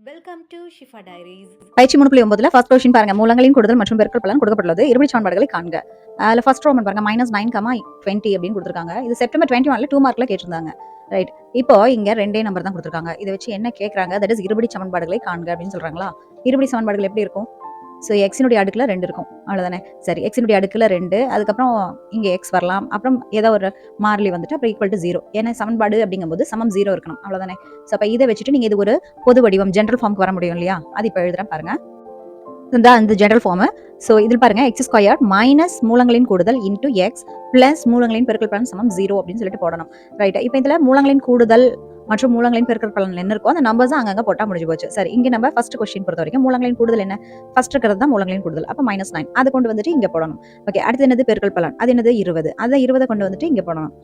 Welcome to Shifa diaries. பயிற்சி 3.9 first question பாருங்க. மூலங்களின் கூடுதல் மற்றும் பெருக்கல் பலன் கொடுக்கப்பட்டுள்ளது. இருபடி சமன்பாடுகளை காண்க. அதுல ஃபர்ஸ்ட் ரோமன் பாருங்க -9, 20 அப்படின்னு கொடுத்துருக்காங்க. இது செப்டம்பர் 21 2 மார்க்ல கேட்டிருந்தாங்க. ரைட். இப்போ இங்க ரெண்டே நம்பர் தான் கொடுத்துருக்காங்க. இதை வச்சு என்ன கேட்கறாங்க? தட் இஸ் இருபடி சமன்பாடுகளை காண்க அப்படின்னு சொல்றாங்களா? இருபடி சமன்பாடுகள் எப்படி இருக்கும்? ஸோ எக்ஸினுடைய அடுக்குல 2 இருக்கும், அவ்வளோதானே. சரி, எக்ஸினுடைய அடுக்குல 2, அதுக்கப்புறம் இங்கே எக்ஸ் வரலாம், அப்புறம் ஏதோ ஒரு மாறிலி வந்துட்டு அப்புறம் ஈக்குவல் டு 0. ஏன்னா சமன்பாடு அப்படிங்கும்போது சமம் 0 இருக்கணும், அவ்வளோதானே. ஸோ அப்போ இதை வச்சுட்டு நீங்கள் இது ஒரு பொது வடிவம் ஜென்ரல் ஃபார்முக்கு வர முடியும் இல்லையா? அது இப்போ எழுதுறேன் பாருங்க. இதுதான் இந்த ஜென்ரல் ஃபார்ம். ஸோ இதில் பாருங்க x² மைனஸ் மூலங்களின் கூடுதல் இன்டூ எக்ஸ் பிளஸ் மூலங்களின் பெருக்கல் பலன் சமம் 0 அப்படின்னு சொல்லிட்டு போடணும். ரைட். இப்போ இதில் மூலங்களின் கூடுதல் மற்றும் மூலங்களின் பெருக்கல் பலன் என்ன இருக்கோ அந்த நம்பர்ஸ் அங்கங்க போட்டா முடிஞ்சு போச்சு. சரி, இங்க நம்ம ஃபர்ஸ்ட் கொஸ்டின் பொறுத்த வரைக்கும் மூலங்களின் கூடுதல் என்ன? ஃபர்ஸ்ட் இருக்கிறது தான் மூலங்களின் கூடுதல். அப்ப -9 அது கொண்டு வந்துட்டு இங்க போடணும். ஓகே, அடுத்து என்னது? பெருக்கல் பலன். அது என்னது? 20. அதை 20 கொண்டு வந்துட்டு இங்க போடணும்,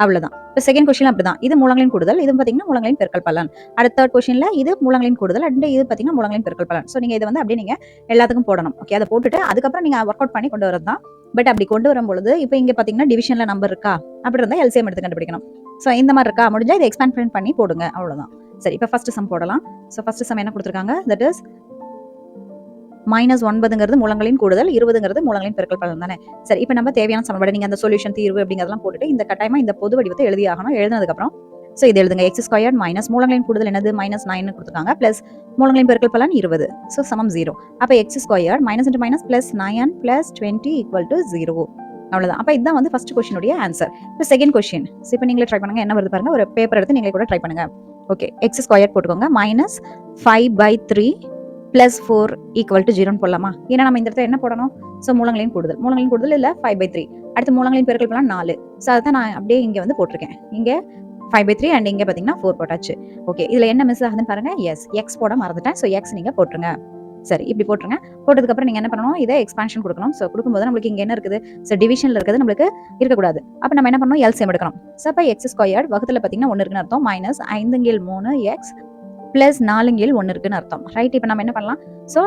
அவ்வளவுதான். இப்போ செகண்ட் கொஸ்டின் அப்படிதான். இது மூலங்களின் கூடுதல், இது பாத்தீங்கன்னா மூலங்களின் பெருக்கல் பலன். அடுத்த தேர்ட் கொஸ்டின்ல இது மூலங்களின் கூடுதல் அண்ட் இது பாத்தீங்கன்னா மூலங்களின் பெருக்கல் பலன். ஸோ நீங்க இதை வந்து அப்படியே நீங்க எல்லாத்துக்கும் போடணும். ஓகே, அதை போட்டுட்டு அதுக்கப்புறம் நீங்க ஒர்க் அவுட் பண்ணி கொண்டு வரது தான். பட் அப்படி கொண்டு வரும்பொழுது இப்போ இங்க பாத்தீங்கன்னா டிவிஷன்ல நம்பர் இருக்கா, அப்படி இருந்தா எல்சிஎம் எடுத்து கண்டுபிடிக்கணும். ஸோ இந்த மாதிரி இருக்கா, முடிஞ்சா இதை எக்ஸ்பேண்ட் பண்ணி போடுங்க, அவ்வளவுதான். சரி, இப்போ ஃபர்ஸ்ட் சம் போடலாம். ஸோ ஃபர்ஸ்ட் சம் என்ன கொடுத்துருக்காங்க? தட் இஸ் -9ங்கிறது மூலங்களின் கூடுதல், 20ங்கிறது மூலங்களின் பெருக்கல் பலன் தானே. சரி, இப்போ நம்ம தேவையான சமன்பாடு நீங்க அந்த சொல்யூஷன் தீர்வு அப்படிங்கிறதெல்லாம் போட்டுட்டு இந்த கட்டாயமா இந்த பொது வடிவத்தை எழுதி ஆகணும். எழுதினதுக்கு அப்புறம் ஸோ இது எழுதுங்க. x² மைனஸ் மூலங்களின் கூடுதல் என்னது? -9 கொடுத்துருக்காங்க, பிளஸ் மூலங்களின் பெருக்கல் பலன் 20 ஸோ சமம் 0. அப்போ x² minus into minus plus 9 plus 20 equal to 0. அவ்வளவுதான். அப்ப இதுதான் வந்து ஃபர்ஸ்ட் கொஸ்டினுடைய ஆன்சர். இப்போ செகண்ட் கொஸ்டின். இப்போ நீங்களே ட்ரை பண்ணுங்க, என்ன வருது பாருங்க. ஒரு பேப்பர் எடுத்து நீங்களே கூட ட்ரை பண்ணுங்க. ஓகே, x² போட்டுக்கோங்க. -5/3 பிளஸ் 4 ஈக்குவல் டு 0 போடலாமா? ஏன்னா நம்ம இந்த இடத்துல என்ன போடணும்? ஸோ மூலங்களின் கூடுதல் இல்ல 5/3. அடுத்து மூலங்களின் பெருக்கல் பலன் 4. ஸோ அதை நான் அப்படியே இங்க வந்து போட்டிருக்கேன். இங்க 5/3 அண்ட் இங்க பாத்தீங்கன்னா 4 போட்டாச்சு. ஓகே, இதுல என்ன மிஸ் ஆகுதுன்னு பாருங்க. எஸ், எக்ஸ் போட மறந்துட்டேன். ஸோ எக்ஸ் நீங்க போட்டுருங்க. சரி, இப்படி போட்டுருங்க. போட்டதுக்கு அப்புறம் நீங்க என்ன பண்ணணும்? இதை எக்ஸ்பான்ஷன் கொடுக்கணும். ஸோ கொடுக்கும்போது நம்மளுக்கு இங்க என்ன இருக்குது? ஸோ டிவிஷன்ல இருக்கிறது நம்மளுக்கு இருக்கக்கூடாது. அப்ப நம்ம என்ன பண்ணணும்? எல்சிஎம் எடுக்கணும். ஸோ அப்ப x² வகுத்துல பாத்தீங்கன்னா 1 இருக்குன்னு அர்த்தம். -5/3 எக்ஸ் பிளஸ் 4/1 இருக்குன்னு அர்த்தம். ரைட். இப்போ நம்ம என்ன பண்ணலாம்? ஸோ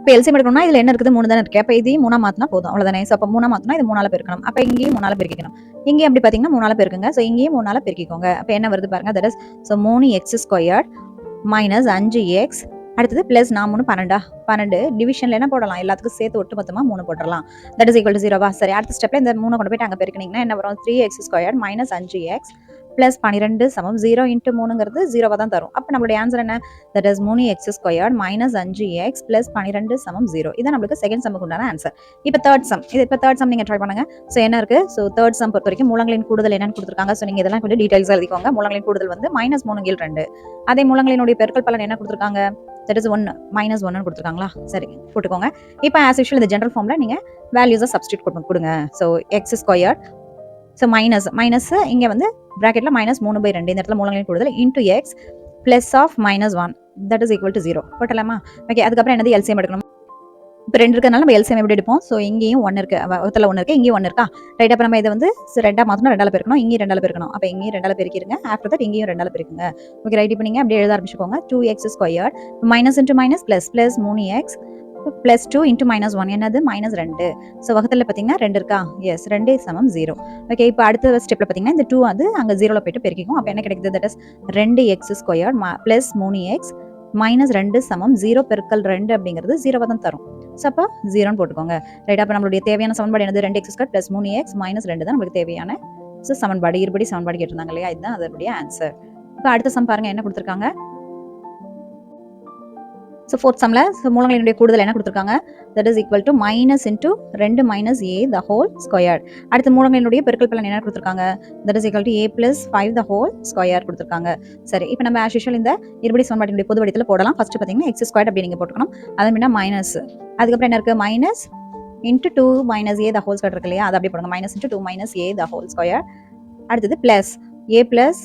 இப்போ எல்சிஎம் எடுக்கணும்னா இதுல என்ன இருக்குது? 3 தானே இருக்கு. அப்ப இதையும் 3 மாத்தினா போதும், அவ்வளவுதானே. ஸோ அப்ப 3 மாத்தினா இது 3 பெருக்கணும். அப்ப இங்கேயும் 3 பெருக்கிக்கணும். இங்கேயும் அப்படி பாத்தீங்கன்னா 3 பெருக்குங்க. ஸோ இங்கேயும் 3 பெருக்கிக்கோங்க. அப்ப என்ன வருது பாருங்க. That is so 3x² minus 5x அடுத்தது பிளஸ் 4 12 டிவிஷன்ல என்ன போடலாம்? எல்லாத்துக்கும் சேர்த்து ஒட்டு மொத்தமா 3 போட்டுடலாம். தட் இஸ் ஈக்குவல் டு 0வா? சரி, அடுத்த ஸ்டெப்ல இந்த 3 கொண்டு போயிட்டு அங்க பெருக்கினீங்கன்னா என்ன வரும்? 3x² மைனஸ் 5x பிளஸ் 12 சமம் 0 இன்ட்டு 3ங்கிறது 0வா தான் தரும். அப்ப நம்மளுடைய ஆன்சர் என்ன? That is 3x² minus 5x plus 12 சமம் 0. இதான் நம்மளுக்கு செகண்ட் சம்முக்கு உண்டான ஆன்சர். இப்போ தேர்ட் சம். இது இப்போ தேர்ட் சம் நீங்க ட்ரை பண்ணுங்க. ஸோ என்ன இருக்கு? ஸோ தேர்ட் சம் பொறுத்த வரைக்கும் மூலங்களின் கூடுதல் என்னன்னு கொடுத்துருக்காங்க. ஸோ நீங்க இதெல்லாம் கொஞ்சம் டீடைல்ஸ் எழுதிக்கோங்க. மூலங்களின் கூடுதல் வந்து -3/2. அதே மூலங்களினுடைய பெருக்கல் பலன் என்ன கொடுத்துருக்காங்க? தட் இஸ் 1 -1 கொடுத்துருக்காங்களா? சரி, போட்டுக்கோங்க. இப்போ ஆஸ் யூஷுவல் இந்த ஜென்ரல் ஃபார்ம்ல நீங்க வேல்யூஸை சப்ஸ்டியூட் கொடுங்க. ஸோ x², ஸோ மைனஸ் இங்க வந்து பிராக்கெட்ல -3/2 இந்த இடத்துல மூலங்களின் கூடுதல் into x plus of -1 that is equal to 0 போட்டலாமா? ஓகே, அதுக்கப்புறம் என்னது? எல்சிஎம் எடுக்கணும். இப்போ 2 இருக்கிறதுனால நம்ம எல்சிஎம் எப்படி எடுப்போம்? ஸோ இங்கேயும் 1 இருக்கு, வகுத்துல 1 இருக்கு, இங்கேயும் 1 இருக்கா? ரைட். அப்ப நம்ம இதை வந்து 2 மாத்தணும், 2 பெருக்கணும், இங்கேயும் 2 பெருக்கணும். அப்ப இங்கேயும் 2 பெருக்கிருங்க. ஆஃப்டர் தட் இங்கேயும் 2 பெருக்குங்க. Okay, right. இப்போ நீங்க அப்படியே எழுத ஆரம்பிச்சுக்கோங்க. 2x² minus into minus plus plus 3x plus 2 into -1 என்னது? -2. ஸோ வகுத்துல பாத்தீங்கன்னா 2 இருக்கா? எஸ், 2 சமம் 0. ஓகே, இப்போ அடுத்த ஸ்டெப்ல பாத்தீங்கன்னா இந்த 2 வந்து அங்க 0ல போயிட்டு பெருக்கிக்கும். அப்ப என்ன கிடைக்குது? That is 2x² plus 3x -2 சமம் 0 பெருக்கல் 2 அப்படிங்கிறது 0வா தான் தரும். ஸோ அப்போ 0ன்னு போட்டுக்கோங்க. ரைட். அப்போ நம்மளுடைய தேவையான சமன்பாடு என்னது? 2x² பிளஸ் 3x -2 தான் நம்மளுக்கு தேவையான சமன்பாடு. இருபடி சமன்பாடு கேட்டிருந்தாங்க இல்லையா? இதுதான் அதனுடைய ஆன்சர். இப்போ அடுத்த சம் பாருங்க, என்ன கொடுத்துருக்காங்க? ஸோ ஃபோர்த் சம்ல மூலங்களினுடைய கூடுதல் என்ன கொடுத்துருக்காங்க? That is equal to minus into 2 minus a the whole square. அடுத்து மூலங்களினுடைய பெருக்கல் பலன் என்ன கொடுத்துருக்காங்க? That is equal to a plus 5 the whole square கொடுத்துருக்காங்க. சரி, இப்போ நம்ம ஆஸ் யூஷுவல் இந்த இருபடி சமன்பாட்டினுடைய பொது வடிவத்தில் போடலாம். ஃபர்ஸ்ட் பார்த்தீங்கன்னா x² அப்படி நீங்க போட்டுக்கணும். அது முன்ன மைனஸ், அதுக்கப்புறம் என்ன இருக்கு? Minus into 2 minus a the whole square இருக்கு இல்லையா? அதை அப்படியே போடுங்க. Minus into 2 minus a the whole square. அடுத்தது plus a plus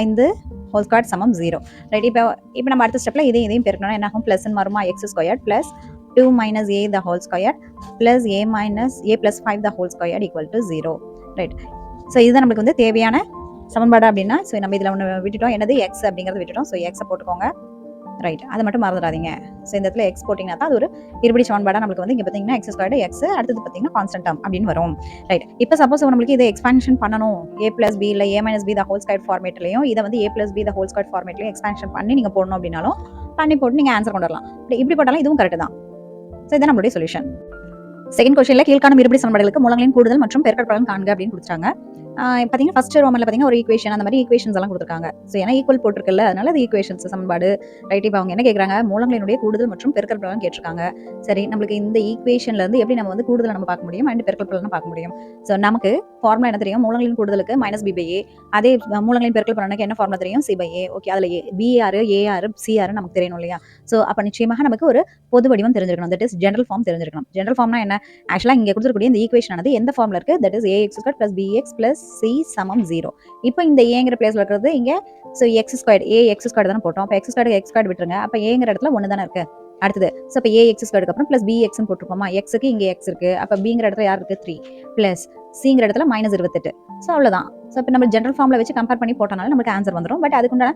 5 whole square சமம் 0. ரைட். இப்போ நம்ம அடுத்த ஸ்டெப்ல இதையும் பெருக்கணும். என்ன ஆகும்? பிளஸ் வருமா? x² plus 2 minus a the whole square plus a minus a plus 5 the whole square equal to 0. Right. So இதுதான் நம்மளுக்கு வந்து தேவையான சமன்பாடு அப்படின்னா. ஸோ நம்ம இதில் ஒன்று விட்டுட்டோம். என்னது? எக்ஸ் அப்படிங்கிறது விட்டுட்டோம். ஸோ எக்ஸை போட்டுக்கோங்க. ரைட், அதை மட்டும் மறந்துடாதீங்க. ஸோ இந்த இடத்துல எக்ஸ் போட்டிங்கன்னா தான் அது ஒரு இருபடி சமன்பாடாக நம்மளுக்கு வந்து இங்கே பார்த்தீங்கன்னா எக்ஸ் ஸ்கொயர்டு எக்ஸ், அடுத்தது பார்த்தீங்கன்னா கான்ஸ்டன்ட் டேர்ம் அப்படின்னு வரும். ரைட், இப்போ சப்போஸ் நம்மளுக்கு இதை எக்ஸ்பான்ஷன் பண்ணணும், ஏ பிளஸ் பி இல்லை A minus B the whole square ஃபார்மேட்லையும் இதை வந்து A plus B the whole square ஃபார்மேட்லையும் எக்ஸ்பான்ஷன் பண்ணி நீங்கள் போடணும் அப்படின்னாலும் பண்ணி போட்டு நீங்கள் ஆன்சர் கொண்டு வரலாம். இப்படி போட்டாலும் இதுவும் கரெக்ட் தான். ஸோ இதான் நம்மளுடைய சொல்யூஷன். செகண்ட் கொஸ்டின்ல கீழ்காணும் இருபடி சமன்பாடுகளுக்கு மூலங்களின் கூடுதல் மற்றும் பெருக்கல் பலன் காண்க அப்படின்னு கொடுத்தாங்க. பார்த்தீங்கன்னா ஃபர்ஸ்ட் ரோமன்ல பார்த்தீங்கன்னா ஒரு ஈக்குவேஷன் அந்த மாதிரி ஈக்குவேஷன்ஸ் எல்லாம் கொடுத்துருக்காங்க. ஸோ ஏன்னா ஈக்குவல் போட்டிருக்குல்ல, அதனால அது ஈக்குவேஷன்ஸ் சமன்பாடு. ரைட், இப்போ அவங்க என்ன கேட்குறாங்க, மூலங்களினுடைய கூடுதல் மற்றும் பெருக்கல் பலன் கேட்டிருக்காங்க. சரி, நம்மளுக்கு இந்த ஈக்குவேஷன்ல இருந்து எப்படி நம்ம வந்து கூடுதல் நம்ம பார்க்க முடியும் அண்ட் பெருக்கல் பலன் பார்க்க முடியும். ஸோ நமக்கு ஃபார்முலா என்ன தெரியும், மூலங்களின் கூடுதலுக்கு மைனஸ் பி பை ஏ, அதே மூலங்களின் பெருக்கல் பலனுக்கு என்ன ஃபார்முலா தெரியும், சி பை ஏ. ஓகே, அதில் பிஆர் ஏஆர் சிஆர் நமக்கு தெரியணும் இல்லையா. ஸோ அப்போ நிச்சயமாக நமக்கு ஒரு பொது வடிவம் தெரிஞ்சிருக்கணும், தட் இஸ் ஜெனரல் ஃபார்ம் தெரிஞ்சிருக்கணும். ஜெனரல் ஃபார்ம்னா என்ன, ஆக்சுவலாக இங்கே கொடுத்துருக்கூடிய இந்த ஈக்குவேஷன் ஆனது எந்த ஃபார்ம்ல இருக்கு, that is a x square plus b x plus c சமம் 0. இப்போ இந்த ஏங்கிற பிளேஸ்ல இருக்கிறது இங்க so x square, a x square தானே போட்டோம். அப்போ எக்ஸ் ஸ்கொயர் விட்டுருங்க. அப்போ ஏங்கிற இடத்துல 1 தானே இருக்கு. அடுத்தது ஸோ இப்போ ஏ எக்ஸ் ஸ்கொயருக்கு அப்புறம் பிளஸ் பி எக்ஸ்னு போட்டுருக்கோமா, எக்ஸுக்கு இங்கே எக்ஸ் இருக்கு. அப்போ பிங்கிற இடத்துல யார் இருக்கு, 3 பிளஸ் சிங்கிற இடத்துல மைனஸ் 28. ஸோ அவ்வளோதான். ஸோ இப்போ நம்ம ஜெனரல் ஃபார்ம்ல வச்சு கம்பேர் பண்ணி போட்டனால நமக்கு ஆன்சர் வந்துடும். பட் அதுக்குண்டான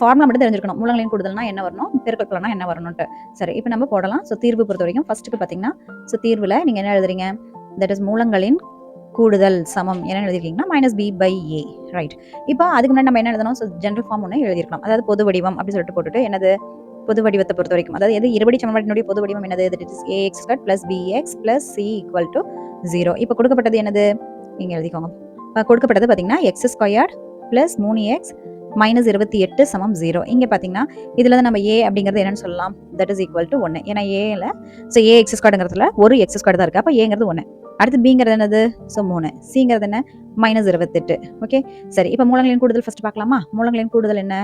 ஃபார்முலா மட்டும் தெரிஞ்சிருக்கணும், மூலங்களின் கூடுதல்னா என்ன வரணும், பெருக்கல் பலனா என்ன வரணும்ட்டு. சரி, இப்போ நம்ம போடலாம். ஸோ தீர்வு பொறுத்த வரைக்கும் ஃபர்ஸ்ட்டுக்கு பார்த்தீங்கன்னா ஸோ தீர்வில் நீங்கள் என்ன எழுதுறீங்க, தட் இஸ் மூலங்களின் கூடுதல் சமம் என்ன எழுதிருக்கீங்கன்னா minus B by A. Right, இப்போ அதுக்கு முன்னாடி நம்ம என்ன எழுதணும், ஸோ ஜெனரல் ஃபார்ம் ஒன்று எழுதிருக்கலாம், அதாவது பொது வடிவம் அப்படின்னு சொல்லிட்டு போட்டுட்டு என்னது பொது வடிவத்தை பொறுத்த வரைக்கும், அதாவது எது இருபடி சமன்பாட்டினுடைய பொது வடிவம் என்னது, that is a x square plus b x plus c equal to 0. இப்போ கொடுக்கப்பட்டது என்னது, இங்க எழுதிக்கோங்க. கொடுக்கப்பட்டது பார்த்தீங்கன்னா X square plus 3x minus 28 சமம் 0. இங்கே பார்த்தீங்கன்னா இதுல நம்ம ஏ அப்படிங்கிறது என்னன்னு சொல்லலாம், தட் இஸ் ஈக்குவல் டு 1. ஏன்னா ஏல ஸோ ஏ எக்ஸ் ஸ்கொயர்ங்கிறதுல ஒரு எக்ஸ் ஸ்கொயர் தான் இருக்கு. அப்போ ஏங்கிறது 1. அடுத்து பிங்கிறது என்னது, ஸோ 3. சிங்கிறது என்ன, மைனஸ் 28. ஓகே, சரி, இப்போ மூலங்களின் கூடுதல் ஃபர்ஸ்ட் பார்க்கலாமா. மூலங்களின் கூடுதல் என்ன,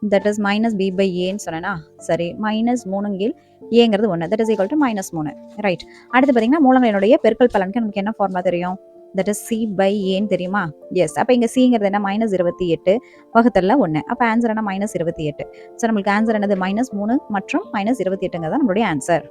that is minus B by ஏன்னு சொன்னா, சரி, மைனஸ் 3 ஏங்கிறது 1, that is equal to minus 3. Right, அடுத்து பார்த்தீங்கன்னா மூலங்களினுடைய பெருக்கல் பலனுக்கு நமக்கு என்ன ஃபார்முலா தெரியும், தட் இஸ் சி பை ஏன்னு தெரியுமா. எஸ், அப்போ இங்கே சிங்கிறது என்ன, மைனஸ் 28 வகுத்தல்ல 1. அப்போ ஆன்சர் என்ன, மைனஸ் 28. ஸோ நம்மளுக்கு ஆன்சர் என்னது, மைனஸ் 3 மற்றும் மைனஸ் 28 நம்மளுடைய ஆன்சர்.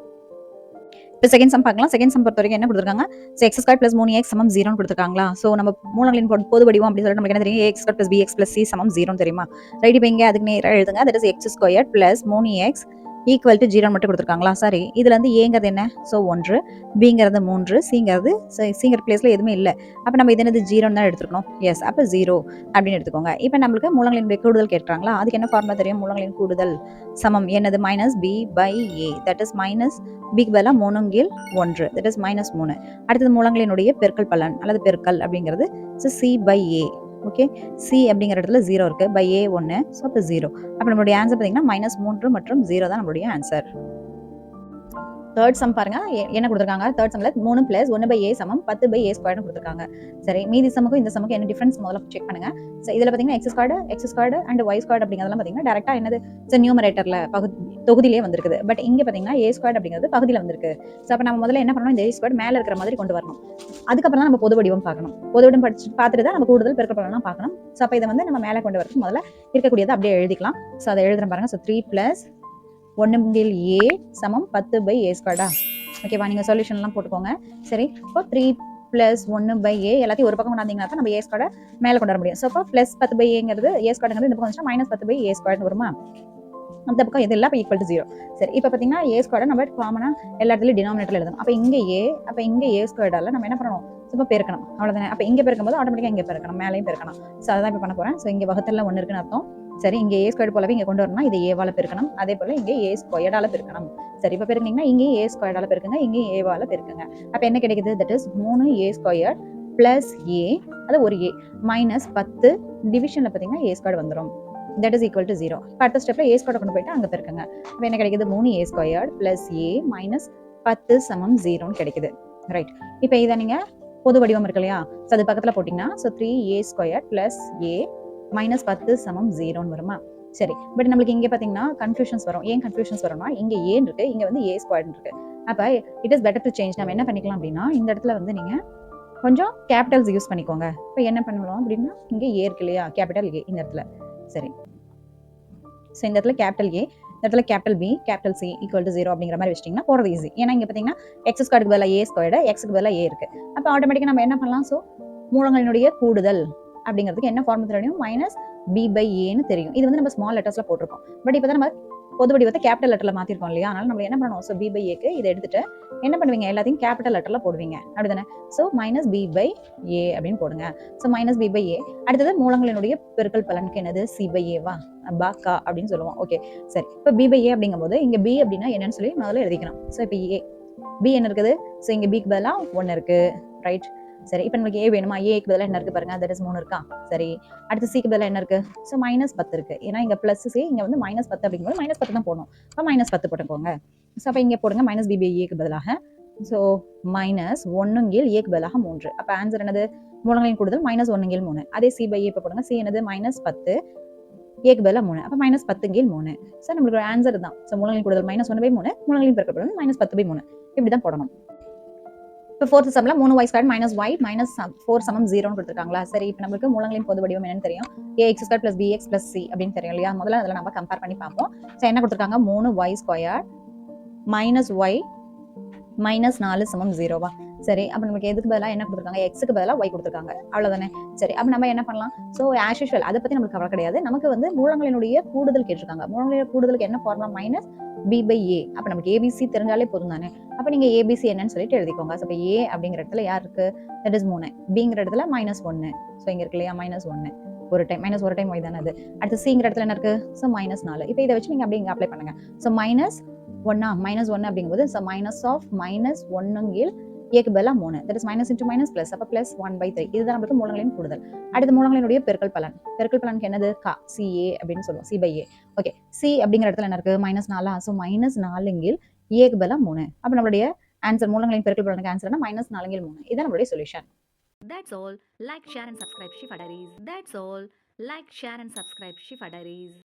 இப்போ செகண்ட் சம் பார்க்கலாம். செகண்ட் சம் பொறுத்த வரைக்கும் என்ன கொடுத்துருக்காங்க, so X square plus 3x சமம் 0 கொடுத்துருக்காங்களா. ஸோ நம்ம மூலங்களின் பொது வடிவம் அப்படின்னு சொல்லிட்டு நமக்கு என்ன தெரியும், a x square plus b x plus c சமம் 0 தெரியுமா. ரைட், இப்போ இங்கே அதுக்கு நேராக எழுதுங்க, that is x square plus 3x equal to 0 மட்டும் கொடுத்துருக்காங்களா. சரி, இதுல இருந்து ஏங்கிறது என்ன, ஸோ 1, பிங்கிறது 3, சிங்கிறது சிங்கிற பிளேஸ்ல எதுவுமே இல்லை. அப்போ நம்ம இது என்னது 0 தான் எடுத்துக்கணும். எஸ், அப்போ 0 அப்படின்னு எடுத்துக்கோங்க. இப்போ நம்மளுக்கு மூலங்களின் கூடுதல் கேட்குறாங்களா, அதுக்கு என்ன ஃபார்முலா தெரியும், மூலங்களின் கூடுதல் சமம் என்னது, minus B by a, that is minus பிக்கு பதிலாக 3 தட் இஸ் மைனஸ் 3. அடுத்தது மூலங்களினுடைய பெருக்கல் பலன் அல்லது பெருக்கல் அப்படிங்கிறது so c by A. Okay, C அப்படிங்கிற இடத்துல 0 இருக்கு, பை ஏ 1, ஸோ அப்போ 0. அப்போ நம்மளுடைய ஆன்சர் பார்த்தீங்கன்னா மைனஸ் 3 மற்றும் 0 தான் நம்மளுடைய ஆன்சர். தேர்ட் சம் பாருங்க, என்ன கொடுத்துருக்காங்க, தேர்ட் சம்ல 3 பிளஸ் 1 பை ஏ சமம் 10 பை ஏ ஸ்கொயர்னு கொடுத்துருக்காங்க. சரி, மீதி சமுக்கும் இந்த சமுக்கும் என்ன டிஃபரன்ஸ் முதல்ல செக் பண்ணுங்க. ஸோ இதில் பார்த்தீங்கன்னா x squared and y squared அப்படிங்கிறதுலாம் பார்த்தீங்கன்னா டேரக்டா என்னது, ஸோ நியூமரேட்டர்ல தொகுதியிலே வந்திருக்குது. பட் இங்கே பார்த்தீங்கன்னா ஏ ஸ்கொயர்டு அப்படிங்கிறது பகுதியில் வந்திருக்கு. ஸோ அப்போ நம்ம முதல்ல என்ன பண்ணணும், இந்த ஏ ஸ்கொயர்டு மேலே இருக்கிற மாதிரி கொண்டு வரணும். அதுக்கப்புறம் தான் நம்ம பொது வடிவம் பார்க்கணும். பொது வடிவம் பார்த்துட்டு தான் நம்ம கூடுதல் பெருக்கல் பலன்லாம் பார்க்கணும். ஸோ அப்போ இதை வந்து நம்ம மேலே கொண்டு வரதுக்கு முதல்ல இருக்கக்கூடியதை அப்படியே எழுதிக்கலாம். ஸோ அதை எழுதுறேன் பாருங்க. ஸோ 3 பிளஸ் 1 ஏ சமம் 10 பை ஏ ஸ்கொயர்டா. ஓகேவா, நீங்கள் சொல்யூஷன்லாம் போட்டுக்கோங்க. சரி, இப்போ 3 பிளஸ் 1 பை ஏ எல்லாத்தையும் ஒரு பக்கம் கொண்டாந்தீங்கன்னா தான் நம்ம ஏ ஸ்கொயர்டை மேலே கொண்டு வர முடியும். ஸோ இப்போ பிளஸ் 10 பை ஏங்கிறது ஏ ஸ்கொயர்ங்கிறது இந்த பக்கம் வந்துச்சுன்னா மைனஸ் 10 பை ஏ ஸ்கொயர்னு வருமா. அந்த பக்கம் இது எல்லாம் ஈக்குவல் டு 0. சரி, இப்போ பார்த்தீங்கன்னா ஏ ஸ்கொயர்டை நம்ம காமனாக எல்லா இடத்துலையும் டினாமினேட்டர் எழுதணும். அப்போ இங்கே ஏ, அப்போ இங்கே ஏ ஸ்கொயர்டால நம்ம என்ன பண்ணணும், இப்போ பெருக்கணும், அவ்வளோதானே. அப்போ இங்கே பெருக்கும்போது ஆட்டோமேட்டிக்காக இங்கே பெருக்கணும், மேலேயும் பெருக்கணும். ஸோ அதான் இப்போ பண்ண போகிறேன். ஸோ இங்கே வகுத்தல்ல 1 இருக்குன்னு அர்த்தம். சரி, இங்கே ஏ ஸ்கொயர் போலவே இங்கே கொண்டு வரணும், இது ஏவால பெருக்கணும். அதே போல இங்கே ஏ ஸ்கொயர்டால பெருக்கணும். சரி, இப்போ பெருக்கினீங்கன்னா இங்கே ஏ ஸ்கொயர்டால பெருக்குங்க, இங்கே ஏவால பெருக்குங்க. அப்போ என்ன கிடைக்குது, that is 3 A square plus A, அது ஒரு ஏ மைனஸ் 10 டிவிஷன்ல பார்த்தீங்கன்னா ஏ ஸ்கொயர் வந்துடும். That is equal to 0. இப்போ அடுத்த ஸ்டெப்ல ஏ ஸ்கொயர் கொண்டு போயிட்டு அங்கே பெருக்குங்க. அப்போ என்ன கிடைக்குது, 3 A square plus A minus 10 சமம் 0ன்னு கிடைக்குது. ரைட், இப்போ இதை நீங்க பொது வடிவம் இருக்கு இல்லையா, ஸோ அது பக்கத்தில் போட்டிங்கன்னா so 3 A square plus A minus 10 சமம் 0ன்னு வருமா. சரி, பட் நம்மளுக்கு இங்கே பார்த்தீங்கன்னா கன்ஃபியூஷன்ஸ் வரும். ஏன் கன்ஃபியூஷன்ஸ் வரும்னா, இங்கே ஏன் இருக்கு, இங்கே வந்து ஏ ஸ்கொயர் இருக்கு. அப்போ it is better to change. நம்ம என்ன பண்ணிக்கலாம் அப்படின்னா, இந்த இடத்துல வந்து நீங்க கொஞ்சம் கேபிட்டல்ஸ் யூஸ் பண்ணிக்கோங்க. இப்போ என்ன பண்ணலாம் அப்படின்னா, இங்கே ஏ இருக்கு இல்லையா, கேபிட்டல் ஏ இந்த இடத்துல. சரி, ஸோ இந்த இடத்துல கேபிட்டல் ஏ, இந்த இடத்துல capital B, capital C equal to 0 அப்படிங்கிற மாதிரி வச்சிட்டிங்கன்னா போகிறது ஈஸி. ஏன்னா இங்கே பார்த்தீங்கன்னா எக்ஸ் ஸ்கொயருக்கு பதிலாக ஏ ஸ்கொயர்டு, எக்ஸுக்கு பதிலாக ஏ இருக்கு. அப்போ ஆட்டோமேட்டிக்காக நம்ம என்ன பண்ணலாம், ஸோ மூலங்களினுடைய கூடுதல் அப்படிங்கிறதுக்கு என்ன ஃபார்முலா தெரியும், மைனஸ் பி பை ஏன்னு தெரியும். இது வந்து நம்ம ஸ்மால் லெட்டர்ஸ்ல போட்டிருக்கோம். பட் இப்போ தான் நம்ம பொது வடிவத்தை கேபிட்டல் லெட்டர்ல மாத்திருக்கோம் இல்லையா? அதனால நம்ம என்ன பண்ணணும்? ஸோ பி பை ஏக்கு இதை எடுத்துட்டு என்ன பண்ணுவீங்க? எல்லாத்தையும் கேபிட்டல் லெட்டர்ல போடுவீங்க. அப்படிதானே? ஸோ மைனஸ் பி பை ஏ அப்படின்னு போடுங்க. ஸோ மைனஸ் பி பை ஏ. அடுத்தது மூலங்களினுடைய பெருக்கல் பலனுக்கு என்னது? சி பை ஏவா? பாக்கா அப்படின்னு சொல்லுவோம். ஓகே சரி. இப்போ பி பை ஏ அப்படிங்கும்போது இங்க பி அப்படின்னா என்னன்னு சொல்லி முதல்ல எழுதிக்கணும். ஸோ இப்போ ஏ பி என்ன இருக்குது? ஸோ இங்க பிக்கு பதிலாக 1 இருக்கு. ரைட். சரி இப்போ நமக்கு ஏ வேணுமா? ஏக்கு பதிலாக என்ன இருக்கு பாருங்க, தட் இஸ் 3 இருக்கா? சரி அடுத்து சிக்கு பதிலாக என்ன இருக்கு? ஸோ மைனஸ் 10 இருக்கு. ஏன்னா இங்க பிளஸ் சி, இங்க வந்து மைனஸ் 10 அப்படிங்கும்போது மைனஸ் 10 தான் போடணும். அப்போ மைனஸ் 10 போட்டுக்கோங்க. ஸோ அப்போ இங்கே போடுங்க மைனஸ் பிபி ஏக்கு பதிலாக. ஸோ மைனஸ் 1 ஏக்கு பதிலாக 3. அப்போ ஆன்சர் என்னது? மூலங்களின் கூடுதல் மைனஸ் 1/3. அதே சி பை ஏ இப்போ போடுங்க. சி என்னது? மைனஸ் 10 ஏக்கு பதிலாக 3. அப்போ மைனஸ் 10/3. சார் நம்மளுக்கு ஒரு ஆன்சர் தான். ஸோ மூலங்களின் கூடுதல் மைனஸ் 1/3, மூலங்களின் பெருக்கல் மைனஸ் 10/3. இப்படி தான் போடணும். இப்போ ஃபோர்த் சம்ல 3y² மைனஸ் y மைனஸ் 4 சமம் 0ன்னு கொடுத்துருக்காங்களா? சரி இப்போ நம்மளுக்கு மூலங்களின் பொது வடிவம் என்னன்னு தெரியும். ax² + bx + c அப்படின்னு தெரியும் இல்லையா? முதல்ல அதில் நம்ம கம்பேர் பண்ணி பார்ப்போம். ஸோ என்ன கொடுத்துருக்காங்க? 3y² மைனஸ் y மைனஸ் 4 சமம் 0வா? சரி அப்போ நமக்கு எதுக்கு பதிலாக என்ன கொடுத்துருக்காங்க? எக்ஸுக்கு பதிலாக y கொடுத்துருக்காங்க. அவ்வளோதானே? சரி அப்போ நம்ம என்ன பண்ணலாம்? ஸோ ஆஸ் யூஷுவல் அதை பற்றி நமக்கு கவலை கிடையாது. நமக்கு வந்து மூலங்களினுடைய கூடுதல் கேட்டிருக்காங்க. மூலங்களின் கூடுதலுக்கு என்ன ஃபார்முலா? மைனஸ் பி பை ஏ. அப்போ நமக்கு ஏபிசி தெரிஞ்சாலே போதும் தானே? அப்போ நீங்கள் ஏபிசி என்னன்னு சொல்லிட்டு எழுதிக்கோங்க. ஸோ இப்போ ஏ அப்படிங்கிற இடத்துல யார் இருக்கு? That is 3. பிங்கிற இடத்துல மைனஸ் 1. ஸோ இங்கே இருக்கு இல்லையா? மைனஸ் 1 ஒரு டைம், மைனஸ் ஒரு டைம் ஒய் தானே அது. அடுத்து சிங்கிற இடத்துல என்ன இருக்கு? So minus 4. இப்போ இதை வச்சு நீங்கள் அப்படி இங்கே அப்ளை பண்ணுங்க. ஸோ மைனஸ் 1 அப்படிங்கும்போது ஸோ மைனஸ் ஆஃப் மைனஸ் 1 ஏக்கு பதிலாக 3. That is minus into minus plus. அப்போ பிளஸ் 1/3. இதுதான் நம்மளுக்கு மூலங்களின் கூடுதல். அடுத்த மூலங்களினுடைய பெருக்கல் பலன். பெருக்கல் பலனுக்கு என்னது? கா சிஏ அப்படின்னு சொல்லுவோம். C by A. Okay C அப்படிங்கிற இடத்துல என்ன இருக்கு? மைனஸ் 4. ஸோ மைனஸ் 4 ஏக்கு பதிலாக 3. அப்போ நம்மளுடைய ஆன்சர் மூலங்களின் பெருக்கல் பலனுக்கு ஆன்சர் -4/3. இதுதான் நம்மளுடைய solution. That's all. Like, share and subscribe Shifa Diaries. That's all. Like, share and subscribe Shifa Diaries.